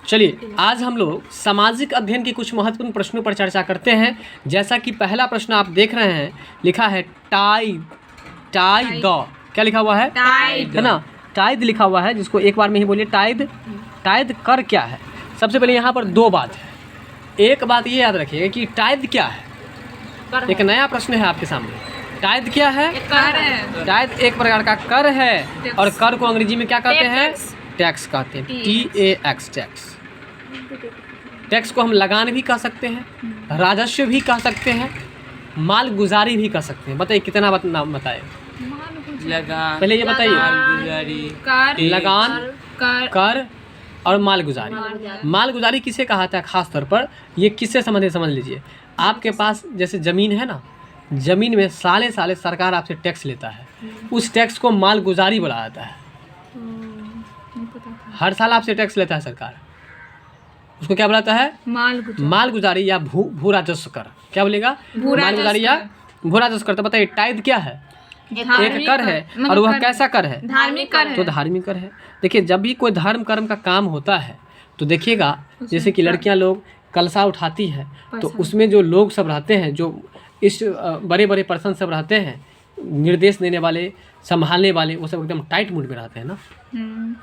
चलिए आज हम लोग सामाजिक अध्ययन के कुछ महत्वपूर्ण प्रश्नों पर चर्चा करते हैं। जैसा कि पहला प्रश्न आप देख रहे हैं, लिखा है टाइड। क्या लिखा हुआ है? टाइड, है ना, टाइड लिखा हुआ है, जिसको एक बार में ही बोलिए टाइड। टाइड कर क्या है? सबसे पहले यहाँ पर दो बात है। एक बात ये याद रखिएगा कि टाइड क्या है। एक नया प्रश्न है आपके सामने। टाइड क्या है? कर है। टाइड एक प्रकार का कर है, और कर को अंग्रेजी में क्या कहते हैं? टैक्स कहते हैं। TAX, tax. टैक्स को हम लगान भी कह सकते हैं, राजस्व भी कह सकते हैं, माल गुजारी भी कह सकते हैं। बताइए कितना नाम बताए? लगान, पहले ये बताइए। लगान, कर और माल गुजारी। माल गुजारी किसे कहा जाता है? खास तौर पर ये किससे संबंधित समझ लीजिए। आपके पास जैसे ज़मीन है ना, ज़मीन में साले साले सरकार आपसे टैक्स लेता है, उस टैक्स को माल गुजारी बोला जाता है। हर साल आपसे टैक्स लेता है सरकार, उसको क्या बुलाता है? माल गुजारी या भू राजस्व कर। क्या बोलेगा? माल गुजारी या भू राजस्व कर। तो बताइए टाइड क्या है? एक कर है, और वह कैसा कर है? धार्मिक कर है। तो धार्मिक कर है। देखिए जब भी कोई धर्म कर्म का काम होता है तो देखिएगा, जैसे कि लड़कियां लोग कलशा उठाती है, तो उसमें जो लोग सब रहते हैं, जो इस बड़े बड़े पर्सन सब रहते हैं, निर्देश देने वाले, संभालने वाले, वो सब एकदम टाइट मूड में रहते हैं ना,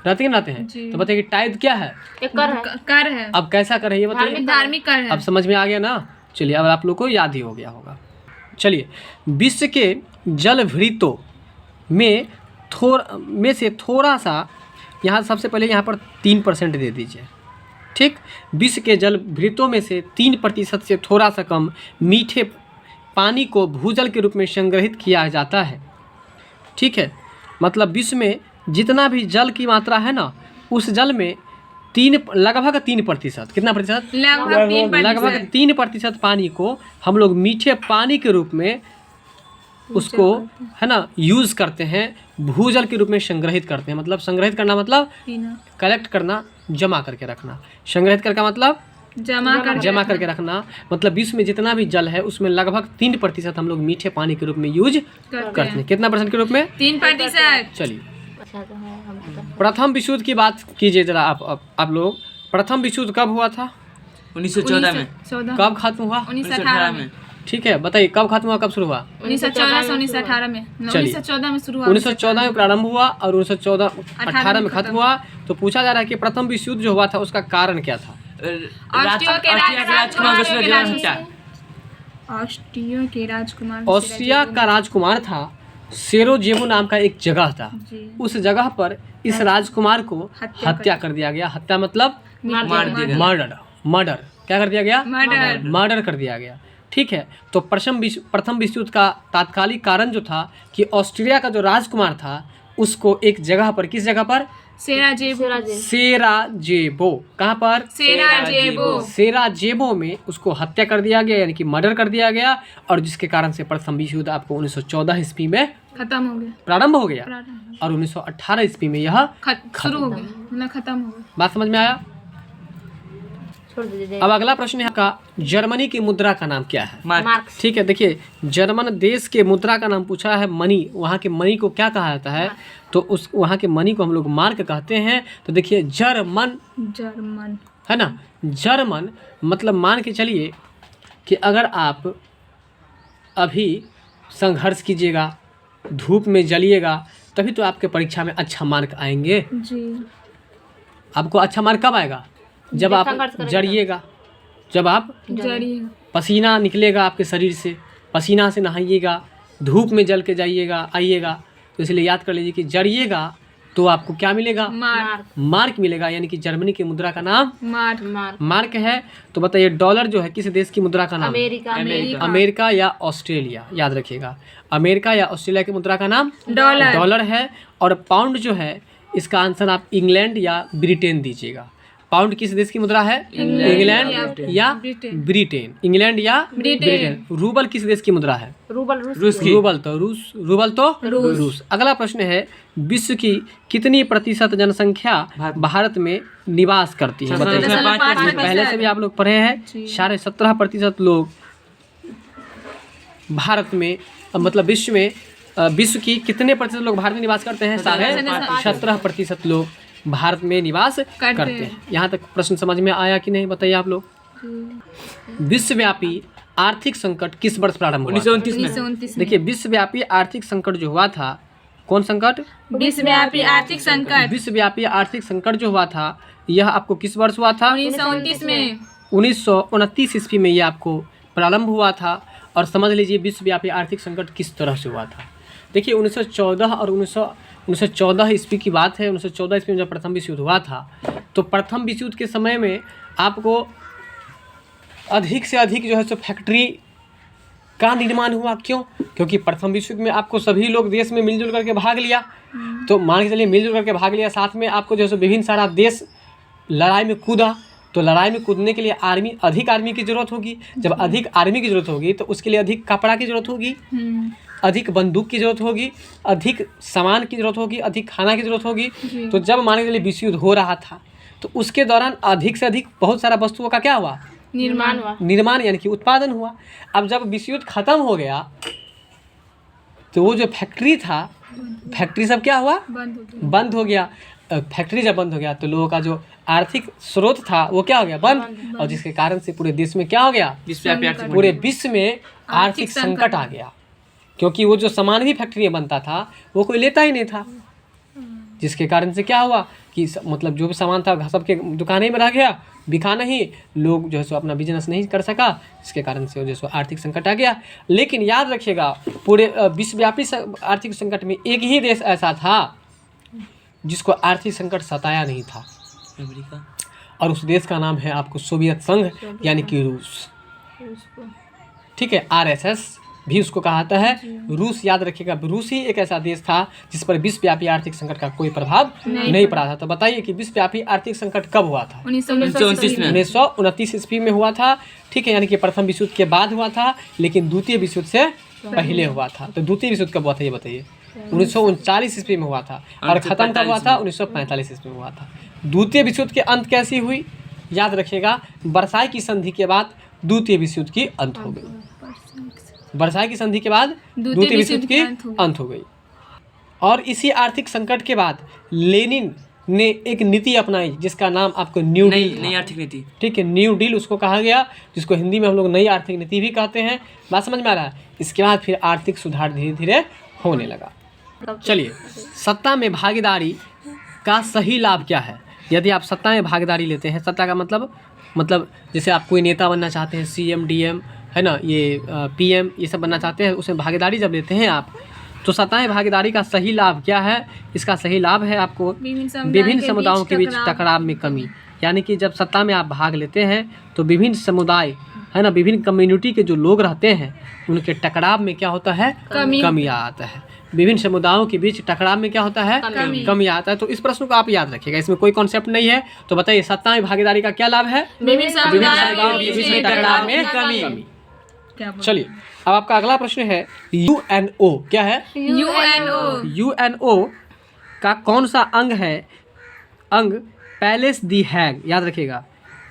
रहते हैं। तो बताइए टाइड क्या है? कर है। अब कैसा कर है ये बताइए। धार्मिक कर है। अब समझ में आ गया ना? चलिए अब आप लोग को याद ही हो गया होगा। चलिए, विश्व के जल भृतों में से थोड़ा सा, यहाँ सबसे पहले यहाँ पर 3% दे दीजिए। ठीक, विश्व के जल भृतों में से 3% से थोड़ा सा कम मीठे पानी को भूजल के रूप में संग्रहित किया जाता है। ठीक है, मतलब विश्व में जितना भी जल की मात्रा है ना, उस जल में लगभग 3%, कितना प्रतिशत? लगभग 3% पानी को हम लोग मीठे पानी के रूप में उसको, है ना, यूज़ करते हैं, भूजल के रूप में संग्रहित करते हैं। मतलब संग्रहित करना मतलब कलेक्ट करना, जमा करके रखना। संग्रहित करके मतलब जमा करके रखना। मतलब विश्व में जितना भी जल है उसमें लगभग 3% हम लोग मीठे पानी के रूप में यूज करते हैं। कितना % के रूप में? 3%। चलिए, प्रथम विश्व युद्ध की बात कीजिए जरा आप लोग। प्रथम विश्व युद्ध कब हुआ था? 1914 में। कब खत्म हुआ? 1918 में। ठीक है, बताइए कब खत्म हुआ, कब शुरू हुआ? 1914 से 1918 में। 1914 में शुरू हुआ। 1914 में प्रारंभ हुआ और 1918 में खत्म हुआ। तो पूछा जा रहा है कि प्रथम विश्व युद्ध जो हुआ था उसका कारण क्या था? ऑस्ट्रिया का राजकुमार था, सेरोजेवो नाम का एक जगह था। उस जगह पर इस राजकुमार को हत्या कर दिया गया। हत्या मतलब मर्डर। क्या कर दिया गया? मर्डर कर दिया गया। ठीक है, तो प्रथम विश्व युद्ध का तात्कालिक कारण जो था कि ऑस्ट्रिया का जो राजकुमार था उसको एक जगह पर, किस जगह पर? सेराजेवो। कहाँ पर? सेराजेवो में उसको हत्या कर दिया गया, यानी कि मर्डर कर दिया गया। और जिसके कारण से प्रथम विश्व युद्ध आपको 1914 ईस्वी में खत्म हो गया, प्रारंभ हो गया, और 1918 ईस्वी में यह शुरू हो गया, खत्म हो गया। बात समझ में आया? अब अगला प्रश्न है का, जर्मनी की मुद्रा का नाम क्या है? मार्क्स। ठीक है, देखिए जर्मन देश के मुद्रा का नाम पूछा है, मनी। वहाँ के मनी को क्या कहा जाता है? तो उस वहाँ के मनी को हम लोग मार्क कहते हैं। तो देखिए जर्मन है ना, जर्मन मतलब मान के चलिए कि अगर आप अभी संघर्ष कीजिएगा, धूप में जलिएगा, तभी तो आपके परीक्षा में अच्छा मार्क आएंगे जी। आपको अच्छा मार्क कब आएगा? जब आप जरिएगा, जब आप पसीना निकलेगा आपके शरीर से, पसीना से नहाइएगा, धूप में जल के जाइएगा आइएगा। तो इसलिए याद कर लीजिए कि जरिएगा तो आपको क्या मिलेगा? मार्क मिलेगा। यानी कि जर्मनी की मुद्रा का नाम मार्क है। तो बताइए डॉलर जो है किस देश की मुद्रा का नाम? अमेरिका या ऑस्ट्रेलिया। याद रखिएगा, अमेरिका या ऑस्ट्रेलिया की मुद्रा का नाम डॉलर है। और पाउंड जो है इसका आंसर आप इंग्लैंड या ब्रिटेन दीजिएगा। पाउंड किस देश की मुद्रा है? इंग्लैंड या ब्रिटेन। इंग्लैंड या ब्रिटेन। रूबल किस देश की मुद्रा है? रूबल तो रूस। अगला प्रश्न है, विश्व की कितनी प्रतिशत जनसंख्या भारत में निवास करती है? बताइए। पहले से भी आप लोग पढ़े हैं, 17.5% लोग भारत में, मतलब विश्व की कितने प्रतिशत लोग भारत में निवास करते हैं? 17.5% लोग भारत में निवास करते हैं। यहाँ तक प्रश्न समझ में आया कि नहीं, बताइए आप लोग। विश्वव्यापी आर्थिक संकट किस वर्ष प्रारंभ हुआ? 1929 में। 1929 में। देखिए, विश्वव्यापी आर्थिक संकट जो हुआ था, कौन संकट? विश्वव्यापी आर्थिक संकट विश्वव्यापी आर्थिक संकट जो हुआ था, यह आपको किस वर्ष हुआ था? 1929 में। 1929 ईस्वी में ये आपको प्रारंभ हुआ था। और समझ लीजिए विश्वव्यापी आर्थिक संकट किस तरह से हुआ था। देखिए 1914 और 1914 ईस्वी की बात है। 1914 ईस्वी में जब प्रथम विश्व युद्ध हुआ था, तो प्रथम विश्व युद्ध के समय में आपको अधिक से अधिक जो है सो फैक्ट्री का निर्माण हुआ। क्यों? क्योंकि प्रथम विश्व युद्ध में आपको सभी लोग देश में मिलजुल करके भाग लिया। तो मान के चलिए मिलजुल करके भाग लिया, साथ में आपको जो है सो विभिन्न सारा देश लड़ाई में कूदा। तो लड़ाई में कूदने के लिए अधिक आर्मी की ज़रूरत होगी। जब अधिक आर्मी की ज़रूरत होगी तो उसके लिए अधिक कपड़ा की ज़रूरत होगी, अधिक बंदूक की ज़रूरत होगी, अधिक सामान की ज़रूरत होगी, अधिक खाना की ज़रूरत होगी। तो जब मान के चलिए विश्व युद्ध हो रहा था, तो उसके दौरान अधिक से अधिक बहुत सारा वस्तुओं का क्या हुआ? निर्माण यानी कि उत्पादन हुआ। अब जब विश्व युद्ध खत्म हो गया, तो वो जो फैक्ट्री था, फैक्ट्री सब क्या हुआ? बंद हो गया। फैक्ट्री जब बंद हो गया तो लोगों का जो आर्थिक स्रोत था वो क्या हो गया? बंद। और जिसके कारण से पूरे देश में क्या हो गया? पूरे विश्व में आर्थिक संकट आ गया। क्योंकि वो जो सामान भी फैक्ट्री में बनता था वो कोई लेता ही नहीं था। जिसके कारण से क्या हुआ कि मतलब जो भी सामान था सबके दुकानें में रह गया, बिका नहीं, लोग जो है सो अपना बिजनेस नहीं कर सका। इसके कारण से जो सो आर्थिक संकट आ गया। लेकिन याद रखिएगा, पूरे विश्वव्यापी आर्थिक संकट में एक ही देश ऐसा था जिसको आर्थिक संकट सताया नहीं था, अमेरिका। और उस देश का नाम है आपको सोवियत संघ यानी कि रूस। ठीक है, RSS भी उसको कहा जाता है। रूस, याद रखिएगा, रूस ही एक ऐसा देश था जिस पर विश्वव्यापी आर्थिक संकट का कोई प्रभाव नहीं पड़ा था। तो बताइए कि विश्वव्यापी आर्थिक संकट कब हुआ था? 1929 में। 1929 ईस्वी में हुआ था। ठीक है, यानी कि प्रथम विश्व युद्ध के बाद हुआ था, लेकिन द्वितीय विश्व युद्ध से पहले हुआ था। तो द्वितीय विश्व युद्ध कब हुआ था ये बताइए? 1939 ईस्वी में हुआ था। और खत्म कब हुआ था? 1945 ईस्वी में हुआ था। द्वितीय विश्व युद्ध की अंत कैसी हुई? याद रखिएगा, वर्साई की संधि के बाद द्वितीय विश्व युद्ध की अंत हो गई। वर्साई की संधि के बाद द्वितीय विश्व युद्ध की अंत हो गई। और इसी आर्थिक संकट के बाद लेनिन ने एक नीति अपनाई जिसका नाम आपको न्यू डील। नई आर्थिक नीति। ठीक है, न्यू डील उसको कहा गया, जिसको हिंदी में हम लोग नई आर्थिक नीति भी कहते हैं। बात समझ में आ रहा है? इसके बाद फिर आर्थिक सुधार धीरे धीरे होने लगा। चलिए, सत्ता में भागीदारी का सही लाभ क्या है? यदि आप सत्ता में भागीदारी लेते हैं, सत्ता का मतलब जैसे आप कोई नेता बनना चाहते हैं, CM DM है ना, ये PM ये सब बनना चाहते हैं, उसमें भागीदारी जब लेते हैं आप, तो सत्ता में भागीदारी का सही लाभ क्या है? इसका सही लाभ है आपको विभिन्न समुदायों के बीच टकराव में कमी। यानी कि जब सत्ता में आप भाग लेते हैं तो विभिन्न समुदाय है ना, विभिन्न कम्युनिटी के जो लोग रहते हैं उनके टकराव में क्या होता है? कमी आता है। विभिन्न समुदायों के बीच टकराव में क्या होता है? कमी आता है। तो इस प्रश्न को आप याद रखिएगा, इसमें कोई कॉन्सेप्ट नहीं है। तो बताइए, सत्ता में भागीदारी का क्या लाभ है? विभिन्न समुदायों के बीच टकराव में कमी। चलिए, अब आपका अगला प्रश्न है UNO। क्या है? UNO का कौन सा अंग है? अंग पैलेस दी हैग। याद रखिएगा,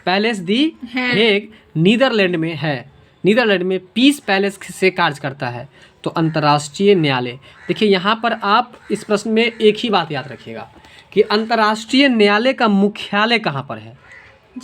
पैलेस दी हैग नीदरलैंड में है। नीदरलैंड में पीस पैलेस से कार्य करता है। तो अंतर्राष्ट्रीय न्यायालय, देखिए यहाँ पर आप इस प्रश्न में एक ही बात याद रखिएगा कि अंतर्राष्ट्रीय न्यायालय का मुख्यालय कहाँ पर है?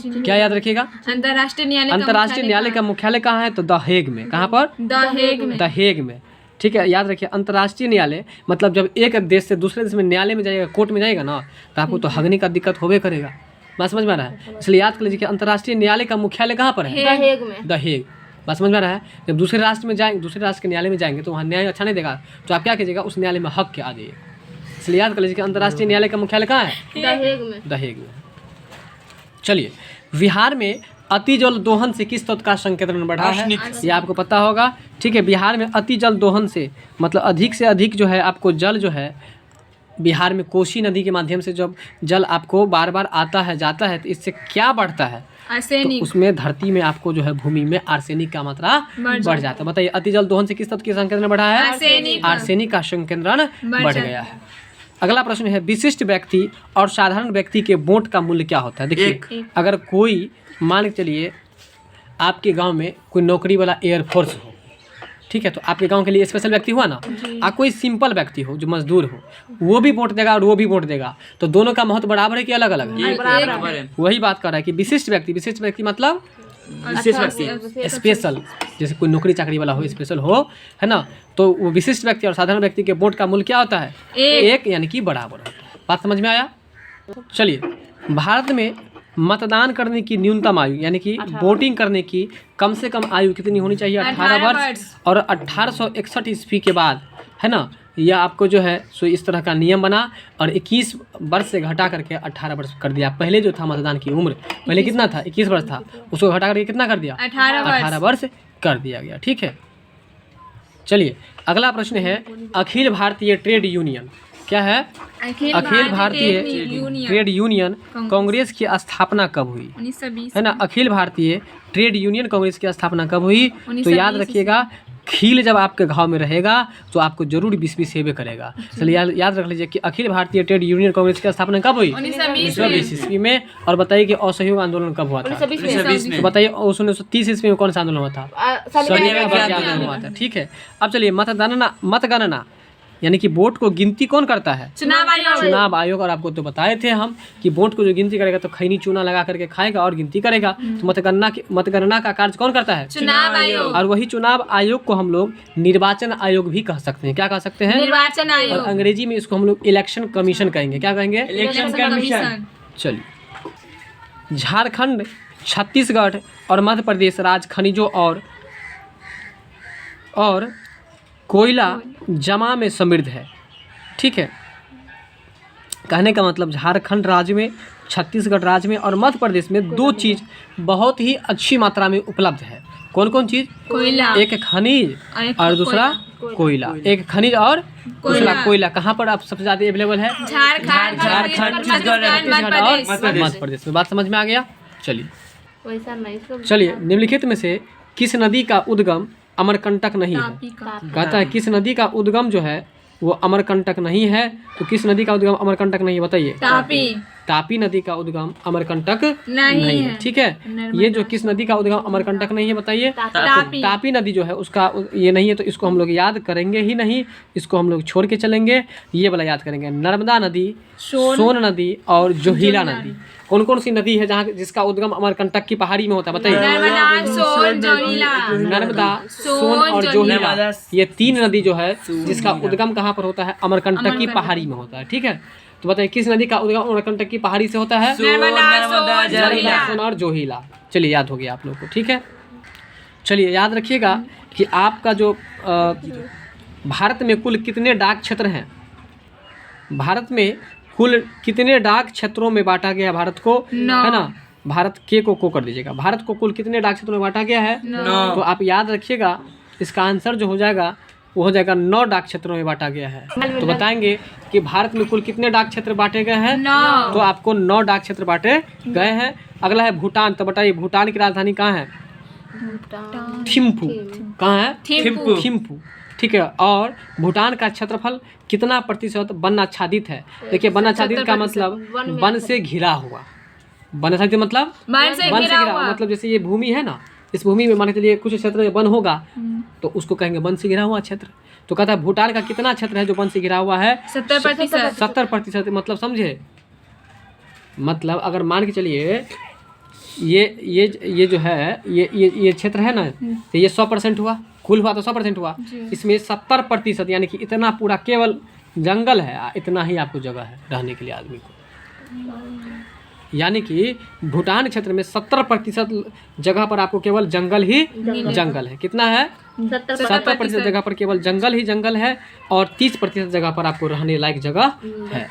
क्या याद रखिएगा? अंतर्राष्ट्रीय न्यायालय का मुख्यालय कहाँ है? तो द हेग में। कहाँ पर? द हेग में। ठीक है, याद रखिए, अंतर्राष्ट्रीय न्यायालय मतलब जब एक देश से दूसरे देश में न्यायालय में जाएगा, कोर्ट में जाएगा ना, तो आपको तो हगने का दिक्कत होबे करेगा। बात समझ में आ रहा है? इसलिए याद कर लीजिए कि अंतर्राष्ट्रीय न्यायालय का मुख्यालय कहाँ पर है? The Hague. बात समझ में आ रहा है? जब दूसरे राष्ट्र में जाएंगे, दूसरे राष्ट्र के न्यायालय में जाएंगे तो वहाँ न्याय अच्छा नहीं देगा, तो आप क्या कीजिएगा? उस न्यायालय में हक के आ जाइए। इसलिए याद कर लीजिए कि अंतर्राष्ट्रीय न्यायालय का मुख्यालय कहाँ है? द हेग में। चलिए, बिहार में अति जल दोहन से किस तत्व का संकेंद्रण बढ़ा है? ये आपको पता होगा। ठीक है, बिहार में अति जल दोहन से मतलब अधिक से अधिक जो है आपको जल जो है बिहार में कोसी नदी के माध्यम से जब जल आपको बार बार आता है जाता है, तो इससे क्या बढ़ता है? तो उसमें धरती में आपको जो है भूमि में आर्सेनिक का मात्रा बढ़ जाता है। बताइए, अति जल दोहन से किस तत्व का संकेंद्रण बढ़ा है? आर्सेनिक का संकेंद्रण बढ़ गया है। अगला प्रश्न है, विशिष्ट व्यक्ति और साधारण व्यक्ति के वोट का मूल्य क्या होता है? देखिए, अगर कोई मान के चलिए आपके गांव में कोई नौकरी वाला एयरफोर्स हो, ठीक है, तो आपके गांव के लिए स्पेशल व्यक्ति हुआ ना। कोई सिंपल व्यक्ति हो जो मजदूर हो, वो भी वोट देगा और वो भी वोट देगा, तो दोनों का महत्व बराबर है कि अलग अलग है? बराबर है। वही बात कर रहा है कि विशिष्ट व्यक्ति मतलब विशेष व्यक्ति। स्पेशल, जैसे कोई नौकरी चाकरी वाला हो, स्पेशल हो, है ना, तो वो विशिष्ट व्यक्ति और साधारण व्यक्ति के वोट का मूल्य क्या होता है? एक, यानी कि बराबर होता है। बात समझ में आया? चलिए, भारत में मतदान करने की न्यूनतम आयु यानी कि वोटिंग करने की कम से कम आयु कितनी होनी चाहिए? 18 वर्ष। और 1861 ईस्वी के बाद, है ना, यह आपको जो है सो इस तरह का नियम बना और 21 वर्ष से घटा करके 18 वर्ष कर दिया। पहले जो था मतदान की उम्र, पहले कितना था? 21 वर्ष था, उसको घटा करके कितना कर दिया? 18 वर्ष कर दिया गया। ठीक है, चलिए अगला प्रश्न है, अखिल भारतीय ट्रेड यूनियन क्या है? अखिल भारतीय ट्रेड यूनियन कांग्रेस की स्थापना कब हुई? 1920 है ना। अखिल भारतीय ट्रेड यूनियन कांग्रेस की स्थापना कब हुई? तो याद रखिएगा, खील जब आपके घाव में रहेगा तो आपको जरूर 20 सेवे करेगा। चलिए याद रख लीजिए कि अखिल भारतीय ट्रेड यूनियन कांग्रेस की स्थापना कब हुई? 1920 ईस्वी में। और बताइए कि असहयोग आंदोलन कब हुआ था? 1920 में। तो बताइए 1930 ईस्वी में कौन सा आंदोलन हुआ था? सत्याग्रह आंदोलन हुआ था। ठीक है, अब चलिए मतगणना यानी कि वोट को गिनती कौन करता है? चुनाव आयोग। और आपको तो बताए थे हम कि वोट को जो गिनती करेगा तो खैनी चूना लगा करके खाएगा और गिनती करेगा। तो मतगणना का कार्य कौन करता है? चुनाव आयोग। और वही चुनाव आयोग को हम लोग निर्वाचन आयोग भी कह सकते हैं। क्या कह सकते हैं? निर्वाचन आयोग। और अंग्रेजी में इसको हम लोग इलेक्शन कमीशन कहेंगे। क्या कहेंगे? Election commission. चलिए, झारखंड, छत्तीसगढ़ और मध्य प्रदेश राज्य खनिजों और कोयला जमा में समृद्ध है। ठीक है, कहने का मतलब झारखंड राज्य में, छत्तीसगढ़ राज्य में और मध्य प्रदेश में दो चीज़ बहुत ही अच्छी मात्रा में उपलब्ध है। कौन कौन चीज़? कोयला, एक खनिज और दूसरा कोयला। एक खनिज और दूसरा कोयला। कहाँ पर आप सबसे ज़्यादा अवेलेबल है? झारखंड, छत्तीसगढ़ और मध्य प्रदेश में। बात समझ में आ गया? चलिए, निम्नलिखित में से किस नदी का उद्गम अमरकंटक नहीं है? कहता है किस नदी का उद्गम जो है वो अमरकंटक नहीं है। तो किस नदी का उद्गम अमरकंटक नहीं है बताइए? तापी नदी का उद्गम अमरकंटक नहीं है। ठीक है, ये जो किस नदी का उद्गम अमरकंटक नहीं है बताइए? तापी नदी जो है उसका ये नहीं है, तो इसको हम लोग याद करेंगे ही नहीं, इसको हम लोग छोड़ के चलेंगे। ये वाला याद करेंगे, नर्मदा नदी, सोन नदी और जोहिला नदी। कौन कौन सी नदी है जहाँ जिसका उद्गम अमरकंटक की पहाड़ी में होता है बताइए? नर्मदा, सोन और जोहिला, ये तीन नदी जो है जिसका उद्गम कहाँ पर होता है? अमरकंटक की पहाड़ी में होता है। ठीक है, तो बताइए किस नदी का उद्गम अमरकंटक की पहाड़ी से होता है? नर्मदा, सोन और जोहिला। चलिए याद हो गया आप लोग को। ठीक है, चलिए याद रखिएगा कि आपका जो भारत में कुल कितने डाक क्षेत्र हैं? भारत में कुल कितने डाक क्षेत्रों में बांटा गया है भारत को? है ना। भारत के को कर दीजिएगा। भारत को कुल कितने डाक क्षेत्रों में बांटा गया है? तो आप याद रखिएगा, इसका आंसर जो हो जाएगा वो हो जाएगा 9 डाक क्षेत्रों में बांटा गया है। तो बताएंगे कि भारत में कुल कितने डाक क्षेत्र बांटे गए हैं? तो आपको 9 डाक क्षेत्र बांटे गए हैं। अगला है भूटान। तो बताइए भूटान की राजधानी कहाँ है? थिम्पू। कहाँ है? थिम्पू। ठीक है, और भूटान का क्षेत्रफल कितना प्रतिशत वन आच्छादित है? देखिए, वन आच्छादित का मतलब वन से घिरा हुआ। वन आच्छादित मतलब वन से घिरा हुआ। मतलब जैसे ये भूमि है ना, इस भूमि में मान के चलिए कुछ क्षेत्र में वन होगा तो उसको कहेंगे वन से घिरा हुआ क्षेत्र। तो कहता है भूटान का कितना क्षेत्र है जो वन से घिरा हुआ है? 70%। मतलब समझे, मतलब अगर मान के चलिए ये जो है ये क्षेत्र है ना, तो ये 100% हुआ, कुल हुआ तो 100% हुआ। इसमें 70% यानी कि इतना पूरा केवल जंगल है, इतना ही आपको जगह है रहने के लिए आदमी को। यानी कि भूटान क्षेत्र में 70% जगह पर आपको केवल जंगल ही जंगल है। कितना है? 70% जगह पर केवल जंगल ही जंगल है और 30% जगह पर आपको रहने लायक जगह है।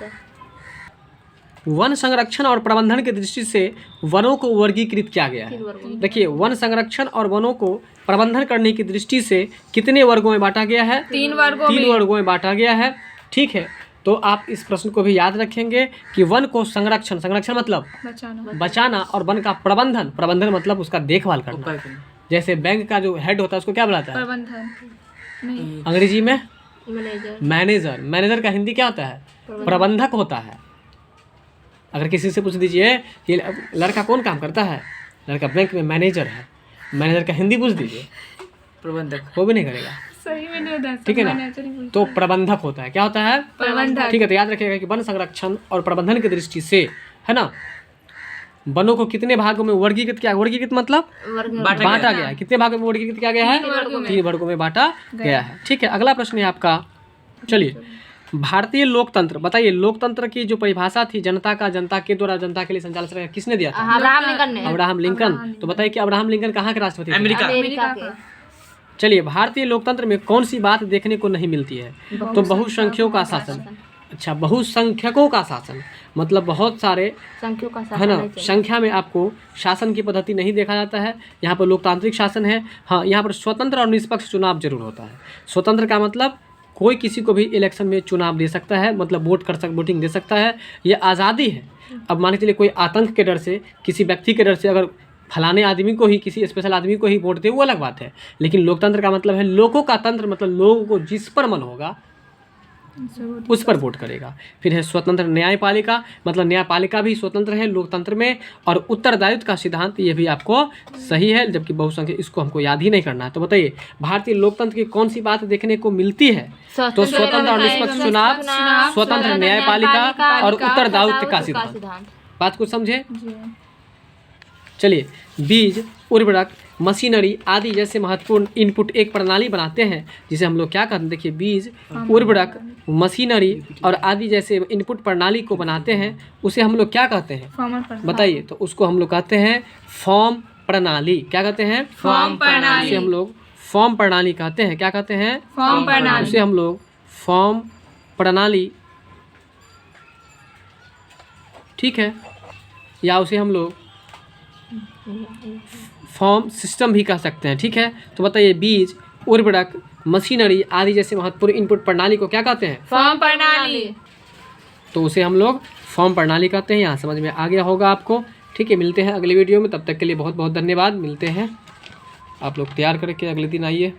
वन संरक्षण और प्रबंधन की दृष्टि से वनों को वर्गीकृत किया गया है। देखिए, वन संरक्षण और वनों को प्रबंधन करने की दृष्टि से कितने वर्गों में बांटा गया है? 3 वर्गों में बांटा गया है। ठीक है, तो आप इस प्रश्न को भी याद रखेंगे कि वन को संरक्षण मतलब बचाना और वन का प्रबंधन मतलब उसका देखभाल करना। जैसे बैंक का जो हेड होता है उसको क्या बुलाता है? अंग्रेजी में मैनेजर का हिंदी क्या होता है? प्रबंधक होता है। अगर किसी से पूछ दीजिए कि लड़का कौन काम करता है? लड़का बैंक में मैनेजर है। मैनेजर का हिंदी पूछ दीजिए, प्रबंधक, वो भी नहीं करेगा। ठीक है ना, तो प्रबंधक होता है। क्या होता है? प्रबंधक। ठीक है, तो याद रखिएगा कि वन संरक्षण और प्रबंधन की दृष्टि से, है ना, वनों को कितने भागों में वर्गीकृत किया? वर्गीकृत मतलब बांटा गया है। कितने भागों में वर्गीकृत किया गया है? 3 वर्गों में बांटा गया है। ठीक है, अगला प्रश्न है आपका। चलिए, भारतीय लोकतंत्र, बताइए लोकतंत्र की जो परिभाषा थी, जनता का, जनता के द्वारा, जनता के लिए संचालित, किसने दिया था? Abraham Lincoln. तो बताइए कि अब्राहम लिंकन कहाँ के राष्ट्रपति थे? अमेरिका। चलिए, भारतीय लोकतंत्र में कौन सी बात देखने को नहीं मिलती है? तो बहुसंख्यकों का शासन। अच्छा, बहुसंख्यकों का शासन मतलब बहुत सारे, है ना, संख्या में आपको शासन की पद्धति नहीं देखा जाता है। यहाँ पर लोकतांत्रिक शासन है। हाँ, यहाँ पर स्वतंत्र और निष्पक्ष चुनाव जरूर होता है। स्वतंत्र का मतलब कोई किसी को भी इलेक्शन में चुनाव दे सकता है, मतलब वोटिंग दे सकता है। ये आज़ादी है। अब मान के चलिए कोई आतंक के डर से, किसी व्यक्ति के डर से अगर फलाने आदमी को ही, किसी स्पेशल आदमी को ही वोट दे, वो अलग बात है। लेकिन लोकतंत्र का मतलब है लोगों का तंत्र, मतलब लोगों को जिस पर मन होगा उस पर वोट करेगा। फिर है स्वतंत्र न्यायपालिका, मतलब न्यायपालिका भी स्वतंत्र है लोकतंत्र में। और उत्तरदायित्व का सिद्धांत, ये भी आपको सही है, जबकि बहुसंख्यक, इसको हमको याद ही नहीं करना है। तो बताइए भारतीय लोकतंत्र की कौन सी बात देखने को मिलती है? तो स्वतंत्र और निष्पक्ष चुनाव, स्वतंत्र न्यायपालिका और उत्तरदायित्व का सिद्धांत। बात को समझे? चलिए, बीज, उर्वरक, मशीनरी आदि जैसे महत्वपूर्ण इनपुट एक प्रणाली बनाते हैं जिसे हम लोग क्या कहते हैं? देखिए, बीज, उर्वरक, मशीनरी और आदि जैसे इनपुट प्रणाली को बनाते हैं, उसे हम लोग क्या कहते हैं? बताइए। तो उसको हम लोग कहते हैं फॉर्म प्रणाली। क्या कहते हैं? फॉर्म प्रणाली। उसे हम लोग फॉर्म प्रणाली कहते हैं। क्या कहते हैं? फॉर्म प्रणाली। उसे हम लोग फॉर्म प्रणाली, ठीक है, या उसे हम लोग फॉर्म सिस्टम भी कह सकते हैं। ठीक है, तो बताइए बीज, उर्वरक, मशीनरी आदि जैसे महत्वपूर्ण इनपुट प्रणाली को क्या कहते हैं? फॉर्म प्रणाली। तो उसे हम लोग फॉर्म प्रणाली कहते हैं। यहाँ समझ में आ गया होगा आपको। ठीक है, मिलते हैं अगले वीडियो में, तब तक के लिए बहुत बहुत धन्यवाद। मिलते हैं, आप लोग तैयार करके अगले दिन आइए।